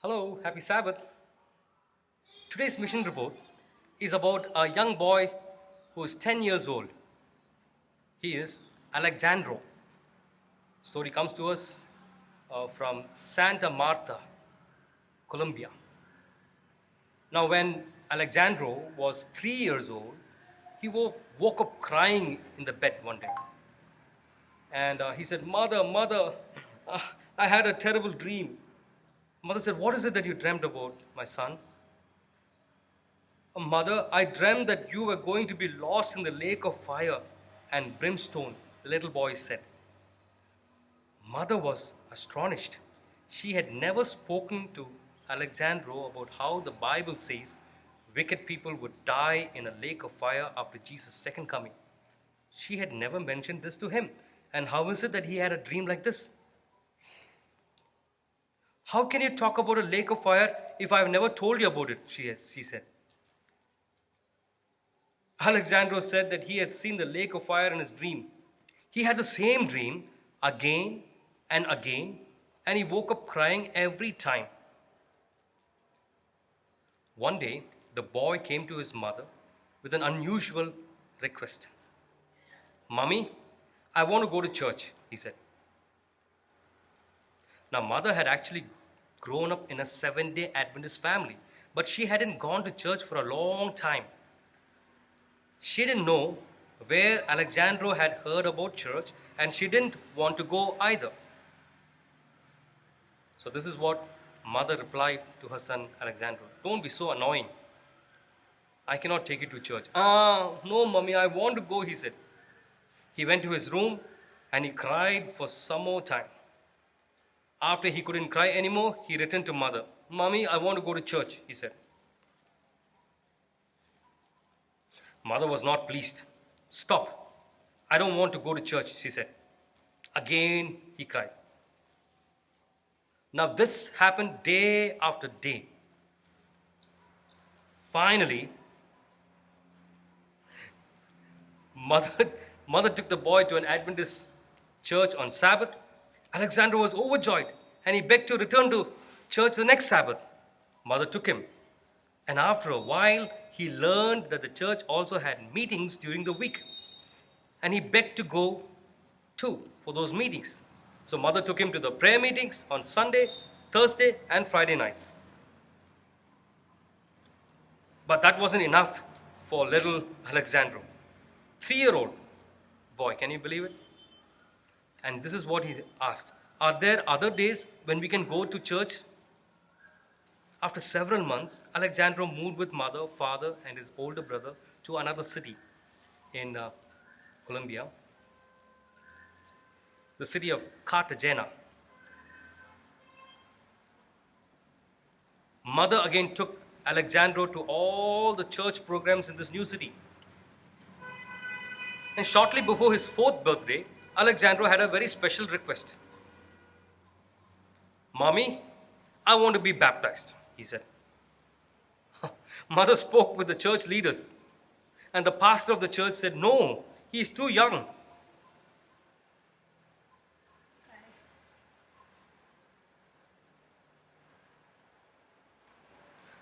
Hello, happy Sabbath. Today's mission report is about a young boy who is 10 years old. He is Alexandro. Story comes to us from Santa Marta, Colombia. Now, when Alexandro was 3 years old, he woke up crying in the bed one day. And he said, Mother, I had a terrible dream. Mother said, What is it that you dreamt about, my son? Mother, I dreamt that you were going to be lost in the lake of fire and brimstone, the little boy said. Mother was astonished. She had never spoken to Alexandro about how the Bible says wicked people would die in a lake of fire after Jesus' second coming. She had never mentioned this to him. And how is it that he had a dream like this? How can you talk about a lake of fire if I've never told you about it? She said. Alexandro said that he had seen the lake of fire in his dream. He had the same dream again and again, and he woke up crying every time. One day, the boy came to his mother with an unusual request. Mummy, I want to go to church, he said. Now, mother had actually grown up in a Seventh-day Adventist family, but she hadn't gone to church for a long time. She didn't know where Alexandro had heard about church, and she didn't want to go either. So this is what mother replied to her son Alexandro. Don't be so annoying. I cannot take you to church. No, mommy, I want to go, he said. He went to his room and he cried for some more time. After he couldn't cry anymore, he returned to mother. Mommy, I want to go to church, he said. Mother was not pleased. Stop. I don't want to go to church, she said. Again, he cried. Now, this happened day after day. Finally, mother took the boy to an Adventist church on Sabbath. Alexander was overjoyed and he begged to return to church the next Sabbath. Mother took him. And after a while, he learned that the church also had meetings during the week. And he begged to go too for those meetings. So mother took him to the prayer meetings on Sunday, Thursday, and Friday nights. But that wasn't enough for little Alexandro. 3-year-old boy, can you believe it? And this is what he asked. Are there other days when we can go to church? After several months, Alexandro moved with mother, father, and his older brother to another city in Colombia, the city of Cartagena. Mother again took Alexandro to all the church programs in this new city. And shortly before his 4th birthday, Alexandro had a very special request. Mommy, I want to be baptized, he said. Mother spoke with the church leaders, and the pastor of the church said, No, he is too young.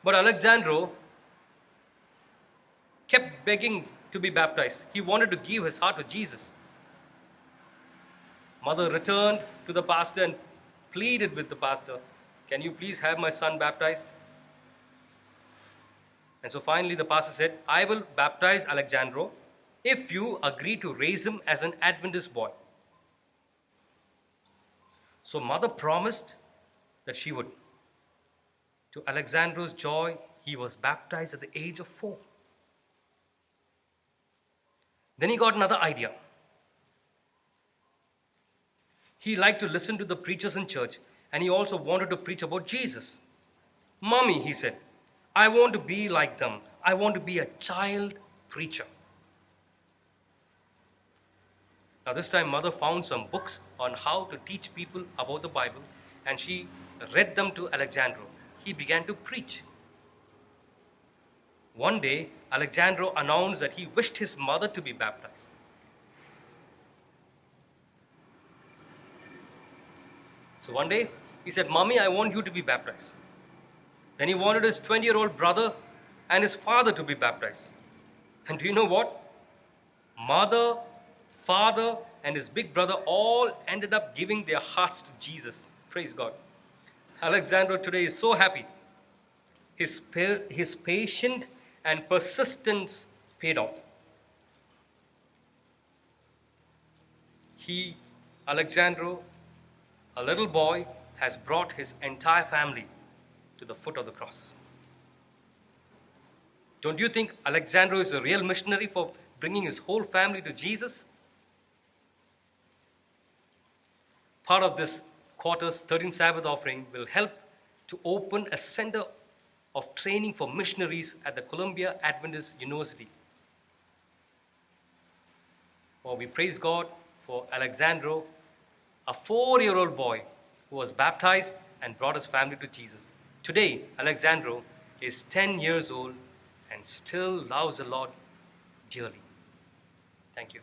But Alexandro kept begging to be baptized. He wanted to give his heart to Jesus. Mother returned to the pastor and pleaded with the pastor, Can you please have my son baptized? And so finally the pastor said, I will baptize Alexandro if you agree to raise him as an Adventist boy. So mother promised that she would. To Alexandro's joy, he was baptized at the age of 4. Then he got another idea. He liked to listen to the preachers in church, and he also wanted to preach about Jesus. Mommy, he said, I want to be like them. I want to be a child preacher. Now this time mother found some books on how to teach people about the Bible, and she read them to Alexandro. He began to preach. One day, Alexandro announced that he wished his mother to be baptized. So one day, he said, Mommy, I want you to be baptized. Then he wanted his 20-year-old brother and his father to be baptized. And do you know what? Mother, father, and his big brother all ended up giving their hearts to Jesus. Praise God. Alexandro today is so happy. His patience and persistence paid off. Alexandro, a little boy, has brought his entire family to the foot of the cross. Don't you think Alexandro is a real missionary for bringing his whole family to Jesus? Part of this quarter's 13th Sabbath offering will help to open a center of training for missionaries at the Columbia Adventist University. Well, we praise God for Alexandro, a 4-year-old boy who was baptized and brought his family to Jesus. Today, Alexandro is 10 years old and still loves the Lord dearly. Thank you.